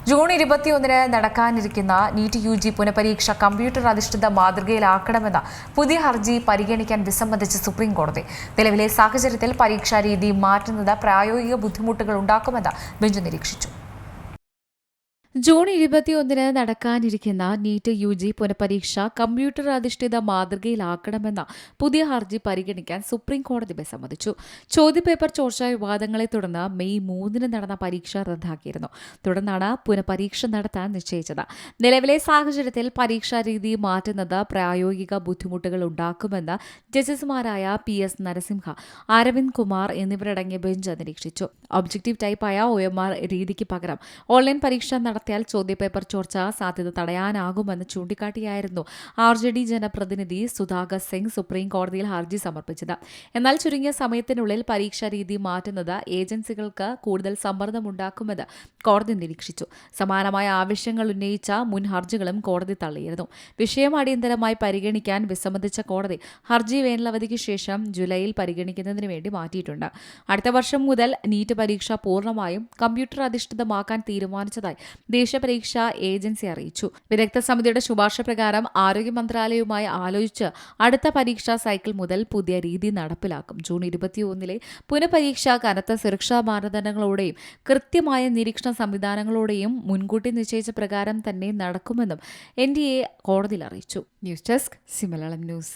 June 21 നടക്കാനിരിക്കുന്ന NEET UG പുനഃപരീക്ഷ computer അധിഷ്ഠിത മാതൃകയിലാക്കണമെന്ന പുതിയ ഹർജി പരിഗണിക്കാൻ വിസമ്മതിച്ച് സുപ്രീം കോടതി. നിലവിലെ സാഹചര്യത്തിൽ പരീക്ഷാ രീതി മാറ്റുന്നത് പ്രായോഗിക ബുദ്ധിമുട്ടുകൾ ഉണ്ടാക്കുമെന്ന് ബെഞ്ച് നിരീക്ഷിച്ചു. ജൂൺ 21 നടക്കാനിരിക്കുന്ന നീറ്റ് UG പുനഃപരീക്ഷ കമ്പ്യൂട്ടർ അധിഷ്ഠിത മാതൃകയിലാക്കണമെന്ന പുതിയ ഹർജി പരിഗണിക്കാൻ സുപ്രീം കോടതി വിസമ്മതിച്ചു. ചോദ്യപേപ്പർ ചോർച്ചാ വിവാദങ്ങളെ തുടർന്ന് മെയ് 3 നടന്ന പരീക്ഷ റദ്ദാക്കിയിരുന്നു. തുടർന്നാണ് പുനഃപരീക്ഷ നടത്താൻ നിശ്ചയിച്ചത്. നിലവിലെ സാഹചര്യത്തിൽ പരീക്ഷാ രീതി മാറ്റുന്നത് പ്രായോഗിക ബുദ്ധിമുട്ടുകൾ ഉണ്ടാക്കുമെന്ന് ജഡ്ജസുമാരായ PS നരസിംഹ, അരവിന്ദ് കുമാർ എന്നിവരടങ്ങിയ ബെഞ്ച് നിരീക്ഷിച്ചു. ഒബ്ജക്റ്റീവ് ടൈപ്പായ OMR രീതിക്ക് പകരം ഓൺലൈൻ പരീക്ഷ നടത്തിയാൽ ചോദ്യപേപ്പർ ചോർച്ച സാധ്യത തടയാനാകുമെന്ന് ചൂണ്ടിക്കാട്ടിയായിരുന്നു RJD ജനപ്രതിനിധി സുധാകർ സിംഗ് സുപ്രീം കോടതിയിൽ ഹർജി സമർപ്പിച്ചത്. എന്നാൽ ചുരുങ്ങിയ സമയത്തിനുള്ളിൽ പരീക്ഷാ രീതി മാറ്റുന്നത് ഏജൻസികൾക്ക് കൂടുതൽ സമ്മർദ്ദമുണ്ടാക്കുമെന്ന് കോടതി നിരീക്ഷിച്ചു. സമാനമായ ആവശ്യങ്ങൾ ഉന്നയിച്ച മുൻ ഹർജികളും കോടതി തള്ളിയിരുന്നു. വിഷയം അടിയന്തരമായി പരിഗണിക്കാൻ വിസമ്മതിച്ച കോടതി ഹർജി വേനലവധിക്ക് ശേഷം ജൂലൈയിൽ പരിഗണിക്കുന്നതിന് വേണ്ടി മാറ്റിയിട്ടുണ്ട്. അടുത്ത വർഷം മുതൽ നീറ്റ് പരീക്ഷ പൂർണ്ണമായും കമ്പ്യൂട്ടർ അധിഷ്ഠിതമാക്കാൻ തീരുമാനിച്ചതായി ദേശീയ പരീക്ഷാ ഏജൻസി അറിയിച്ചു. വിദഗ്ധ സമിതിയുടെ ശുപാർശ പ്രകാരം ആരോഗ്യ മന്ത്രാലയവുമായി ആലോചിച്ച് അടുത്ത പരീക്ഷാ സൈക്കിൾ മുതൽ പുതിയ രീതി നടപ്പിലാക്കും. ജൂൺ 21 പുനഃപരീക്ഷ കനത്ത സുരക്ഷാ മാനദണ്ഡങ്ങളോടെയും കൃത്യമായ നിരീക്ഷണ സംവിധാനങ്ങളോടെയും മുൻകൂട്ടി നിശ്ചയിച്ച പ്രകാരം തന്നെ നടക്കുമെന്നും NDA കോടതിയിൽ അറിയിച്ചു. News desk Malayalam news.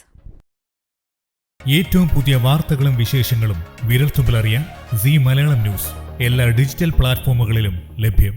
ഏറ്റവും പുതിയ വാർത്തകളും വിശേഷങ്ങളും വിരൽത്തുമ്പിലറിയാൻ മലയാളം ന്യൂസ് എല്ലാ ഡിജിറ്റൽ പ്ലാറ്റ്ഫോമുകളിലും ലഭ്യം.